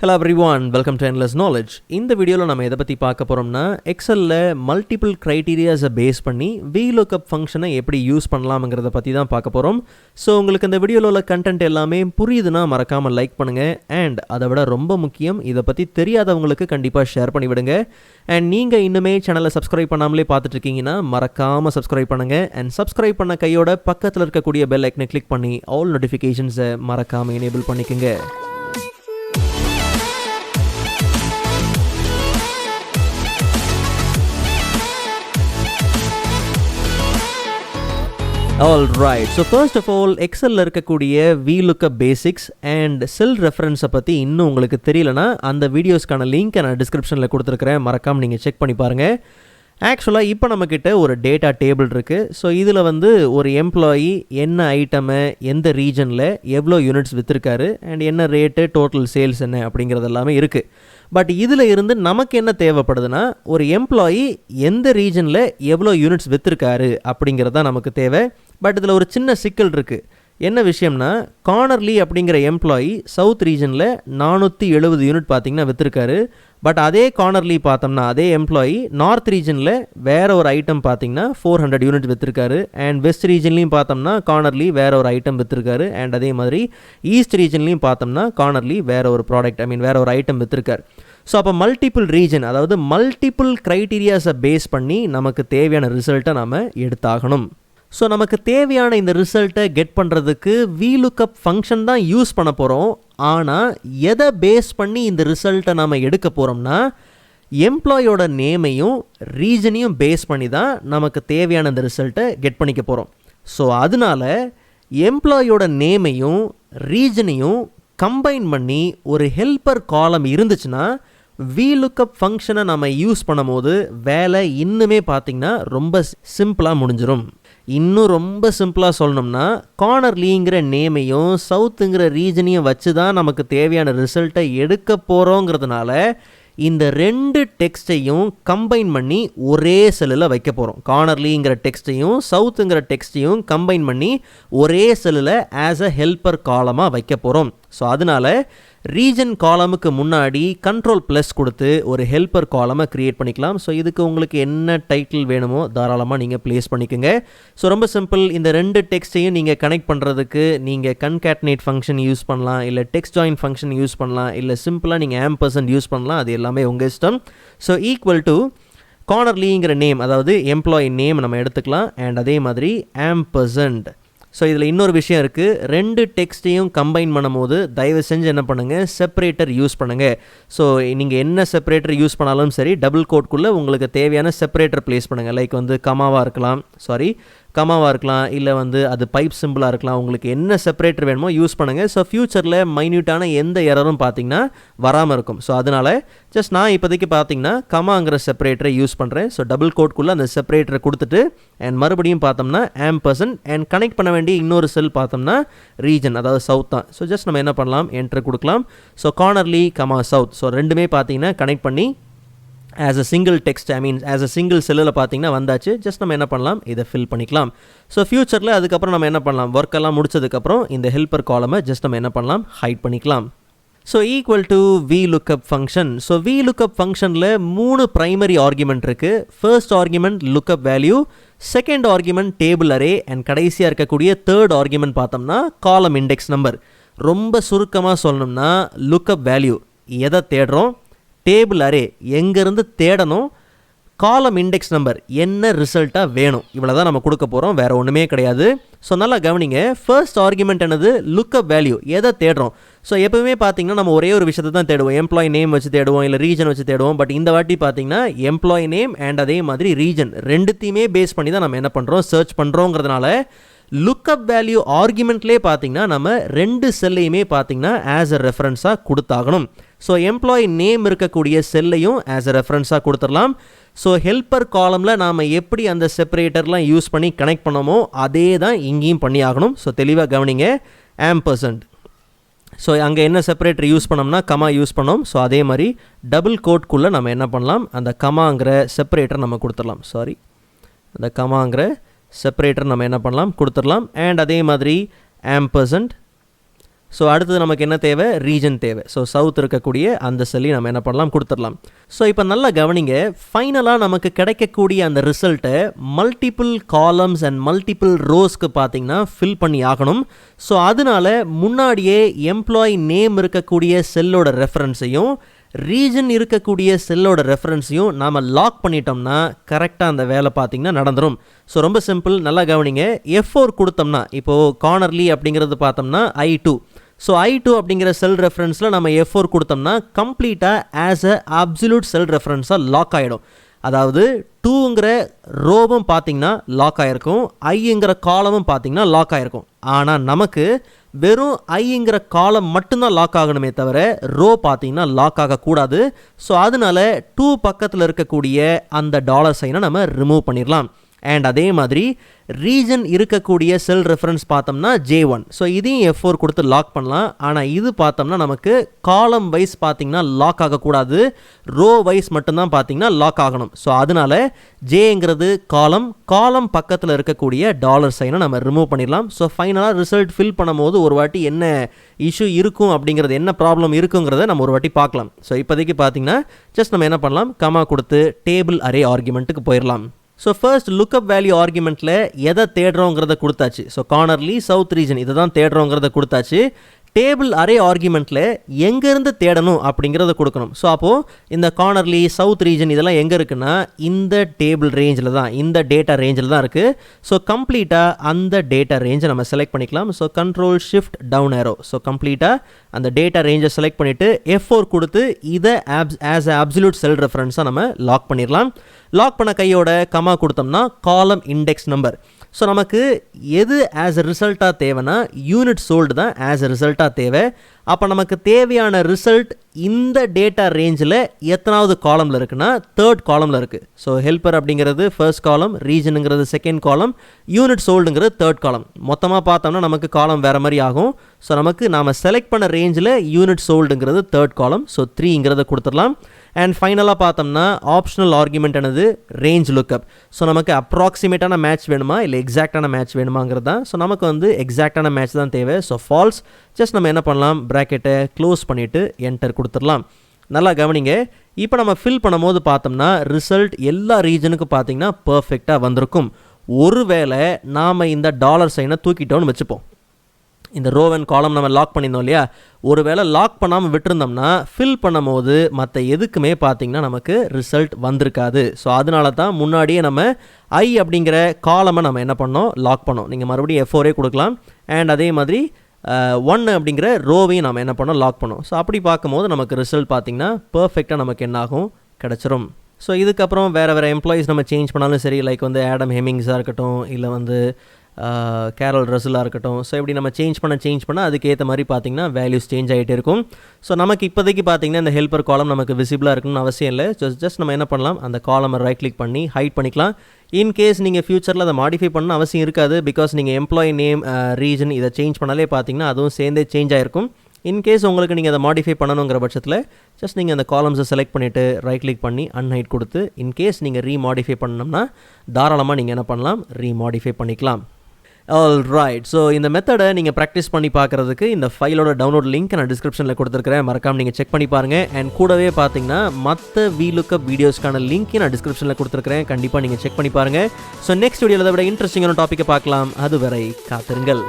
Hello everyone, welcome to Endless Knowledge. இந்த வீடியோவில் நம்ம எதை பற்றி பார்க்க போகிறோம்னா எக்ஸலில் மல்டிபிள் க்ரைட்டீரியாஸை பேஸ் பண்ணி Vlookup ஃபங்க்ஷனை எப்படி யூஸ் பண்ணலாம்ங்கிறத பற்றி தான் பார்க்க போகிறோம். ஸோ உங்களுக்கு இந்த வீடியோவில் உள்ள கண்டென்ட் எல்லாமே புரியுதுன்னா மறக்காமல் லைக் பண்ணுங்கள். அண்ட் அதை விட ரொம்ப முக்கியம், இதை பற்றி தெரியாதவங்களுக்கு கண்டிப்பாக ஷேர் பண்ணி விடுங்க. அண்ட் நீங்கள் இன்னுமே சேனலை சப்ஸ்கிரைப் பண்ணாமலே பார்த்துட்டு இருக்கீங்கன்னா மறக்காமல் சப்ஸ்கிரைப் பண்ணுங்கள். அண்ட் சப்ஸ்கிரைப் பண்ண கையோட பக்கத்தில் இருக்கக்கூடிய பெல் ஐக்கனை கிளிக் பண்ணி ஆல் நோட்டிஃபிகேஷன்ஸை மறக்காமல் எனேபிள் பண்ணிக்கோங்க. Alright, so first of all, எக்ஸலில் இருக்கக்கூடிய Vlookup பேசிக்ஸ் அண்ட் செல் ரெஃபரன்ஸை பற்றி இன்னும் உங்களுக்கு தெரியலனா அந்த வீடியோஸ்க்கான லிங்க்கை நான் டிஸ்கிரிப்ஷனில் கொடுத்துருக்கிறேன், மறக்காமல் நீங்கள் செக் பண்ணி பாருங்கள். ஆக்சுவலாக இப்போ நம்மக்கிட்ட ஒரு டேட்டா டேபிள் இருக்குது. ஸோ இதில் ஒரு எம்ப்ளாயி என்ன ஐட்டமை எந்த ரீஜனில் எவ்வளோ யூனிட்ஸ் விற்றுருக்காரு அண்ட் என்ன ரேட்டு, டோட்டல் சேல்ஸ் என்ன அப்படிங்கிறது எல்லாமே இருக்குது. பட் இதில் இருந்து நமக்கு என்ன தேவைப்படுதுன்னா, ஒரு எம்ப்ளாயி எந்த ரீஜனில் எவ்வளோ யூனிட்ஸ் விற்றுருக்காரு அப்படிங்கிறது தான் நமக்கு தேவை. பட் இதில் ஒரு சின்ன சிக்கல் இருக்குது. என்ன விஷயம்னா, கார்னர்லி அப்படிங்கிற எம்ப்ளாயி சவுத் ரீஜனில் 470 யூனிட் பார்த்திங்கன்னா விற்றுருக்காரு. பட் அதே கார்னர்லி பார்த்தோம்னா, அதே எம்ப்ளாயி நார்த் ரீஜனில் வேறு ஒரு ஐட்டம் பார்த்திங்கன்னா 400 யூனிட் விற்றுருக்காரு. அண்ட் வெஸ்ட் ரீஜன்லேயும் பார்த்தோம்னா கார்னர்லி வேறு ஒரு ஐட்டம் விற்றுருக்காரு. அண்ட் அதே மாதிரி ஈஸ்ட் ரீஜன்லேயும் பார்த்தோம்னா கார்னர்லி வேறு ஒரு ப்ராடக்ட் வேறு ஒரு ஐட்டம் விற்றுருக்காரு. ஸோ அப்போ மல்டிபிள் ரீஜன், அதாவது மல்டிபிள் க்ரைட்டீரியாஸை பேஸ் பண்ணி நமக்கு தேவையான ரிசல்ட்டை நம்ம எடுத்தாகணும். ஸோ நமக்கு தேவையான இந்த ரிசல்ட்டை கெட் பண்ணுறதுக்கு Vlookup ஃபங்க்ஷன் தான் யூஸ் பண்ண போகிறோம். ஆனால் எதை பேஸ் பண்ணி இந்த ரிசல்ட்டை நம்ம எடுக்க போகிறோம்னா, எம்ப்ளாயோட நேமையும் ரீஜனையும் பேஸ் பண்ணி தான் நமக்கு தேவையான இந்த ரிசல்ட்டை கெட் பண்ணிக்க போகிறோம். ஸோ அதனால் எம்ப்ளாயோட நேமையும் ரீஜனையும் கம்பைன் பண்ணி ஒரு ஹெல்ப்பர் காலம் இருந்துச்சுன்னா Vlookup ஃபங்க்ஷனை நம்ம யூஸ் பண்ணும் போது வேலை இன்னுமே பார்த்திங்கன்னா ரொம்ப சிம்பிளாக முடிஞ்சிடும். இன்னும் ரொம்ப சிம்பிளாக சொல்லணும்னா, கார்னர்லிங்கிற நேமையும் சவுத்துங்கிற ரீஜனையும் வச்சு தான் நமக்கு தேவையான ரிசல்ட்டை எடுக்க போகிறோங்கிறதுனால இந்த ரெண்டு டெக்ஸ்ட்டையும் கம்பைன் பண்ணி ஒரே செல்லில் வைக்க போகிறோம். கார்னர்லிங்கிற டெக்ஸ்ட்டையும் சவுத்துங்கிற டெக்ஸ்ட்டையும் கம்பைன் பண்ணி ஒரே செல்லில் ஆஸ் அ ஹெல்ப்பர் காலமாக வைக்க போகிறோம். ஸோ அதனால் ரீஜன் காலமுக்கு முன்னாடி Ctrl+ கொடுத்து ஒரு ஹெல்ப்பர் காலமை க்ரியேட் பண்ணிக்கலாம். ஸோ இதுக்கு உங்களுக்கு என்ன டைட்டில் வேணுமோ தாராளமாக நீங்கள் ப்ளேஸ் பண்ணிக்கோங்க. ஸோ ரொம்ப சிம்பிள். இந்த ரெண்டு டெக்ஸ்ட்டையும் நீங்கள் கனெக்ட் பண்ணுறதுக்கு நீங்கள் கன்கேட்னேட் ஃபங்க்ஷன் யூஸ் பண்ணலாம், இல்லை டெக்ஸ்ட் ஜாயின் ஃபங்க்ஷன் யூஸ் பண்ணலாம், இல்லை சிம்பிளாக நீங்கள் ஆம்பர்சன்ட் யூஸ் பண்ணலாம். அது எல்லாமே உங்கள் இஷ்டம். ஸோ ஈக்குவல் டு கார்னர்லிங்கிற நேம், அதாவது எம்ப்ளாயி நேம் நம்ம எடுத்துக்கலாம். அண்ட் அதே மாதிரி ஆம்பர்சன்ட். ஸோ இதில் இன்னொரு விஷயம் இருக்குது. ரெண்டு டெக்ஸ்ட்டையும் கம்பைன் பண்ணும் போது தயவு செஞ்சு என்ன பண்ணுங்கள், செப்பரேட்டர் யூஸ் பண்ணுங்கள். ஸோ நீங்கள் என்ன செப்பரேட்டர் யூஸ் பண்ணாலும் சரி, டபுள் கோட்குள்ளே உங்களுக்கு தேவையான செப்பரேட்டர் ப்ளேஸ் பண்ணுங்கள். லைக் கமாவாக இருக்கலாம், கமாவாக இருக்கலாம், இல்லை அது பைப் சிம்பிளாக இருக்கலாம். உங்களுக்கு என்ன செப்பரேட்டர் வேணுமோ யூஸ் பண்ணுங்கள். ஸோ ஃப்யூச்சரில் மைன்யூட்டான எந்த எரரும் பார்த்தீங்கன்னா வராமல் இருக்கும். ஸோ அதனால் ஜஸ்ட் நான் இப்போதைக்கு பார்த்தீங்கன்னா கமாங்கிற செப்பரேட்டரை யூஸ் பண்ணுறேன். ஸோ டபுள் கோட்குள்ளே அந்த செப்பரேட்டரை கொடுத்துட்டு அண்ட் மறுபடியும் பார்த்தோம்னா ஆம்பர்சன்ட் அண்ட் கனெக்ட் பண்ண வேண்டிய இன்னொரு செல் பார்த்தோம்னா ரீஜன், அதாவது சவுத் தான். ஸோ ஜஸ்ட் நம்ம என்ன பண்ணலாம், என்டர் கொடுக்கலாம். So carnally comma south, so ரெண்டுமே பார்த்தீங்கன்னா கனெக்ட் பண்ணி as a single text, as a single செல்லில் பார்த்தீங்கன்னா வந்தாச்சு. ஜஸ்ட் நம்ம என்ன பண்ணலாம், இதை ஃபில் பண்ணிக்கலாம். ஸோ ஃப்யூச்சரில் அதுக்கப்புறம் நம்ம என்ன பண்ணலாம், ஒர்க்கெல்லாம் முடிச்சதுக்கப்புறம் இந்த ஹெல்ப்பர் காலமை ஜஸ்ட் நம்ம என்ன பண்ணலாம், ஹைட் பண்ணிக்கலாம். So equal to Vlookup function. So Vlookup ஃபங்க்ஷனில் 3 ப்ரைமரி ஆர்குமெண்ட் இருக்குது. First argument lookup value, second argument table array, and கடைசியாக இருக்கக்கூடிய தேர்ட் ஆர்குமெண்ட் பார்த்தோம்னா காலம் இண்டெக்ஸ் நம்பர். ரொம்ப சுருக்கமாக சொல்லணும்னா, லுக்கப் வேல்யூ எதை தேடுறோம், டேபிள் அரே எங்கேருந்து தேடணும், காலம் இண்டெக்ஸ் நம்பர் என்ன ரிசல்ட்டாக வேணும், இவ்வளோ தான் நம்ம கொடுக்க போகிறோம், வேறு ஒன்றுமே கிடையாது. ஸோ நல்லா கவனிங்க. ஃபர்ஸ்ட் ஆர்குமெண்ட் என்னது, லுக்கப் வேல்யூ எதை தேடுறோம். ஸோ எப்போவுமே பார்த்தீங்கன்னா நம்ம ஒரே ஒரு விஷயத்தை தான் தேடுவோம், எம்ப்ளாயி நேம் வச்சு தேடுவோம், இல்லை ரீஜன் வச்சு தேடுவோம். பட் இந்த வாட்டி பார்த்தீங்கன்னா எம்ப்ளாயி நேம் அண்ட் அதே மாதிரி ரீஜன் ரெண்டுத்தையுமே பேஸ் பண்ணி தான் நம்ம என்ன பண்ணுறோம், சர்ச் பண்ணுறோங்கிறதுனால லுக்கப் வேல்யூ ஆர்குமெண்ட்லேயே பார்த்தீங்கன்னா நம்ம ரெண்டு செல்லையுமே பார்த்தீங்கன்னா ஆஸ் அ ரெஃபரன்ஸாக கொடுத்தாகணும். ஸோ எம்ப்ளாயி நேம் இருக்கக்கூடிய செல்லையும் ஆஸ் அ ரெஃபரன்ஸாக கொடுத்துடலாம். ஸோ ஹெல்ப்பர் காலமில் நாம் எப்படி அந்த செப்பரேட்டர்லாம் யூஸ் பண்ணி கனெக்ட் பண்ணோமோ அதே தான் இங்கேயும் பண்ணி ஆகணும். ஸோ தெளிவாக கவனிங்க. ஆம்பர்சன்ட், ஸோ அங்கே என்ன செப்பரேட்டர் யூஸ் பண்ணோம்னா கமா யூஸ் பண்ணோம். ஸோ அதே மாதிரி டபுள் கோட்குள்ளே நம்ம என்ன பண்ணலாம், அந்த கமாங்கிற செப்பரேட்டர் நம்ம கொடுத்துடலாம். அந்த கமாங்கிற செப்பரேட்டர் நம்ம என்ன பண்ணலாம், கொடுத்துடலாம். அண்ட் அதே மாதிரி ஆம்பர்சன்ட். ஸோ அடுத்தது நமக்கு என்ன தேவை, ரீஜன் தேவை. ஸோ சவுத் இருக்கக்கூடிய அந்த செல்லையும் நம்ம என்ன பண்ணலாம், கொடுத்துடலாம். ஸோ இப்போ நல்லா கவனிங்க, ஃபைனலாக நமக்கு கிடைக்கக்கூடிய அந்த ரிசல்ட்டை மல்டிபிள் காலம்ஸ் அண்ட் மல்டிபிள் ரோஸ்க்கு பார்த்தீங்கன்னா ஃபில் பண்ணி ஆகணும். ஸோ அதனால முன்னாடியே எம்ப்ளாயி நேம் இருக்கக்கூடிய செல்லோட ரெஃபரன்ஸையும் ரீஜன் இருக்கக்கூடிய செல்லோட ரெஃபரன்ஸையும் நாம் லாக் பண்ணிட்டோம்னா கரெக்டாக அந்த வேலை பார்த்திங்கன்னா நடந்துடும். ஸோ ரொம்ப சிம்பிள், நல்லா கவனிங்க. F4 கொடுத்தோம்னா, இப்போது கார்னர்லி அப்படிங்கிறது பார்த்தோம்னா I2. ஸோ I2 அப்படிங்கிற செல் ரெஃபரன்ஸில் நம்ம F4 கொடுத்தோம்னா கம்ப்ளீட்டாக ஆஸ் அ அப்சல்யூட் செல் ரெஃபரன்ஸாக லாக் ஆகிடும். அதாவது 2ங்கிற ரோவும் பார்த்தீங்கன்னா லாக் ஆகிருக்கும், ஐங்கிற காலமும் பார்த்தீங்கன்னா லாக் ஆகிருக்கும். ஆனால் நமக்கு வெறும் ஐங்கிற காலம் மட்டும்தான் லாக் ஆகணுமே தவிர ரோ பார்த்தீங்கன்னா லாக் ஆகக்கூடாது. ஸோ அதனால 2 பக்கத்தில் இருக்கக்கூடிய அந்த டாலர் சைனை நம்ம ரிமூவ் பண்ணிடலாம். அண்ட் அதே மாதிரி ரீஜன் இருக்கக்கூடிய செல் ரெஃபரன்ஸ் பார்த்தோம்னா J1. ஸோ இதையும் F4 கொடுத்து லாக் பண்ணலாம். ஆனால் இது பார்த்தோம்னா நமக்கு காலம் வைஸ் பார்த்தீங்கன்னா லாக் ஆகக்கூடாது, ரோ வைஸ் மட்டும்தான் பார்த்தீங்கன்னா லாக் ஆகணும். ஸோ அதனால ஜேங்கிறது காலம் பக்கத்தில் இருக்கக்கூடிய டாலர் சைனை நம்ம ரிமூவ் பண்ணிடலாம். ஸோ ஃபைனலாக ரிசல்ட் ஃபில் பண்ணும்போது ஒரு வாட்டி என்ன இஷ்யூ இருக்கும் அப்படிங்கிறது, என்ன ப்ராப்ளம் இருக்குங்கிறத நம்ம ஒரு வாட்டி பார்க்கலாம். ஸோ இப்போதைக்கு பார்த்தீங்கன்னா ஜஸ்ட் நம்ம என்ன பண்ணலாம், கமா கொடுத்து டேபிள் அரே ஆர்குமெண்ட்டுக்கு போயிடலாம். ஸோ ஃபர்ஸ்ட் லுக்கப் வேல்யூ ஆர்குமெண்ட்டில் எதை தேடுறோங்கிறத கொடுத்தாச்சு. ஸோ கார்னர்லி சவுத் ரீஜன் இதை தான் தேடுறோங்கிறத கொடுத்தாச்சு. டேபிள் அரே ஆர்குமெண்ட்டில் எங்கேருந்து தேடணும் அப்படிங்கிறத கொடுக்கணும். ஸோ அப்போது இந்த கார்னர்லி சவுத் ரீஜன் இதெல்லாம் எங்கே இருக்குன்னா இந்த டேபிள் ரேஞ்சில் தான், இந்த டேட்டா ரேஞ்சில் தான் இருக்குது. ஸோ கம்ப்ளீட்டாக அந்த டேட்டா ரேஞ்சை நம்ம செலக்ட் பண்ணிக்கலாம். So control shift down arrow. So கம்ப்ளீட்டாக அந்த டேட்டா ரேஞ்சை செலக்ட் பண்ணிவிட்டு F4 கொடுத்து இதை ஆஸ் அ அப்சல்யூட் செல் ரெஃபரன்ஸாக நம்ம லாக் பண்ணிடலாம். லாக் பண்ண கையோட கமா கொடுத்தோம்னா காலம் இண்டெக்ஸ் நம்பர். ஸோ நமக்கு எது ஆஸ் அ ரிசல்ட்டாக தேவைன்னா யூனிட் சோல்டு தான் ஆஸ் அ ரிசல்ட்டாக தேவை. அப்போ நமக்கு தேவையான ரிசல்ட் இந்த டேட்டா ரேஞ்சில் எத்தனாவது காலமில் இருக்குன்னா 3rd காலமில் இருக்குது. ஸோ ஹெல்ப்பர் அப்படிங்கிறது first column, ரீஜனுங்கிறது second column, unit சோல்டுங்கிறது 3rd காலம். மொத்தமாக பார்த்தோம்னா நமக்கு காலம் வேறு மாதிரி ஆகும். ஸோ நமக்கு நாம் செலக்ட் பண்ண ரேஞ்சில் யூனிட் சோல்டுங்கிறது 3rd காலம். ஸோ 3ங்கிறத கொடுத்துடலாம். அண்ட் ஃபைனலாக பார்த்தோம்னா ஆப்ஷனல் ஆர்குமெண்ட் என்னது, ரேஞ்ச் லுக்கப். ஸோ நமக்கு அப்ராக்சிமேட்டான மேட்ச் வேணுமா இல்லை எக்ஸாக்டான மேட்ச் வேணுமாங்கிறது தான். ஸோ நமக்கு வந்து எக்ஸாக்டான மேட்ச் தான் தேவை. So falls. ஜஸ்ட் நம்ம என்ன பண்ணலாம், ப்ராக்கெட்டை க்ளோஸ் பண்ணிவிட்டு என்டர் கொடுத்துடலாம். நல்லா கவனிங்க, இப்போ நம்ம ஃபில் பண்ணும்போது பார்த்தோம்னா ரிசல்ட் எல்லா ரீஜனுக்கும் பார்த்தீங்கன்னா பர்ஃபெக்டாக வந்திருக்கும். ஒருவேளை நாம் இந்த டாலர் சைனை தூக்கிட்டோன்னு வச்சுப்போம், இந்த ரோ அண்ட் காலம் நம்ம லாக் பண்ணியிருந்தோம் இல்லையா, ஒருவேளை லாக் பண்ணாமல் விட்டுருந்தோம்னா ஃபில் பண்ணும் போது மற்ற எதுக்குமே பார்த்திங்கன்னா நமக்கு ரிசல்ட் வந்திருக்காது. ஸோ அதனால தான் முன்னாடியே நம்ம ஐ அப்படிங்கிற காலமை நம்ம என்ன பண்ணோம், லாக் பண்ணோம். நீங்கள் மறுபடியும் F4 கொடுக்கலாம். அண்ட் அதே மாதிரி 1 அப்படிங்கிற ரோவையும் நம்ம என்ன பண்ணோம், லாக் பண்ணோம். ஸோ அப்படி பார்க்கும்போது நமக்கு ரிசல்ட் பார்த்திங்கன்னா பர்ஃபெக்டாக நமக்கு என்னாகும், கிடச்சிரும். ஸோ இதுக்கப்புறம் வேறு எம்ப்ளாயீஸ் நம்ம சேஞ்ச் பண்ணாலும் சரி, லைக் வந்து ஆடம் ஹெமிங்ஸாக இருக்கட்டும், இல்லை வந்து கேரல் ரசலாக இருக்கட்டும். ஸோ இப்படி நம்ம சேஞ்ச் பண்ண அதுக்கேற்ற மாதிரி பார்த்திங்கன்னா வேல்யூஸ் சேஞ்ச் ஆகிட்டே இருக்கும். ஸோ நமக்கு இப்போதைக்கு பார்த்திங்கன்னா இந்த ஹெல்ப்பர் காலம் நமக்கு விசிபிளாக இருக்கணும்னு அவசியம் இல்லை. ஜஸ்ட் நம்ம என்ன பண்ணலாம், அந்த காலமை ரைட் கிளிக் பண்ணி ஹைட் பண்ணிக்கலாம். இன்கேஸ் நீங்கள் ஃபியூச்சரில் அதை மாடிஃபை பண்ண அவசியம் இருக்காது. பிகாஸ் நீங்கள் எம்ப்ளாயி நேம், ரீஜன் இதை சேஞ்ச் பண்ணாலே பார்த்திங்கன்னா அதுவும் சேர்ந்தே சேஞ்ச் ஆகிருக்கும். இன்கேஸ் உங்களுக்கு நீங்கள் அதை மாடிஃபை பண்ணணுங்கிற பட்சத்தில் ஜஸ்ட் நீங்கள் அந்த காலம்ஸை செலக்ட் பண்ணிவிட்டு ரைட் கிளிக் பண்ணி அன்ஹைட் கொடுத்து இன்கேஸ் நீங்கள் ரீமாடிஃபை பண்ணணும்னா தாராளமாக நீங்கள் என்ன பண்ணலாம், ரீமாடிஃபை பண்ணிக்கலாம். ஆல்ரைட். ஸோ இந்த மெத்தடை நீங்கள் ப்ராக்டிஸ் பண்ணி பார்க்குறதுக்கு இந்த ஃபைலோட டவுன்லோட் லிங்க் நான் டிஸ்கிரிப்ஷனில் கொடுத்துருக்கிறேன், மறக்காமல் நீங்கள் செக் பண்ணி பாருங்கள். அண்ட் கூடவே பார்த்தீங்கன்னா மற்ற Vlookup வீடியோஸ்க்கான லிங்க்கையும் நான் டிஸ்கிரிப்ஷனில் கொடுத்துருக்கிறேன், கண்டிப்பாக நீங்கள் செக் பண்ணி பாருங்கள். ஸோ நெக்ஸ்ட் வீடியோவில் விட இன்ட்ரெஸ்டிங்கான டாப்பிக்கை பார்க்கலாம். அதுவரை காத்திருங்கள்.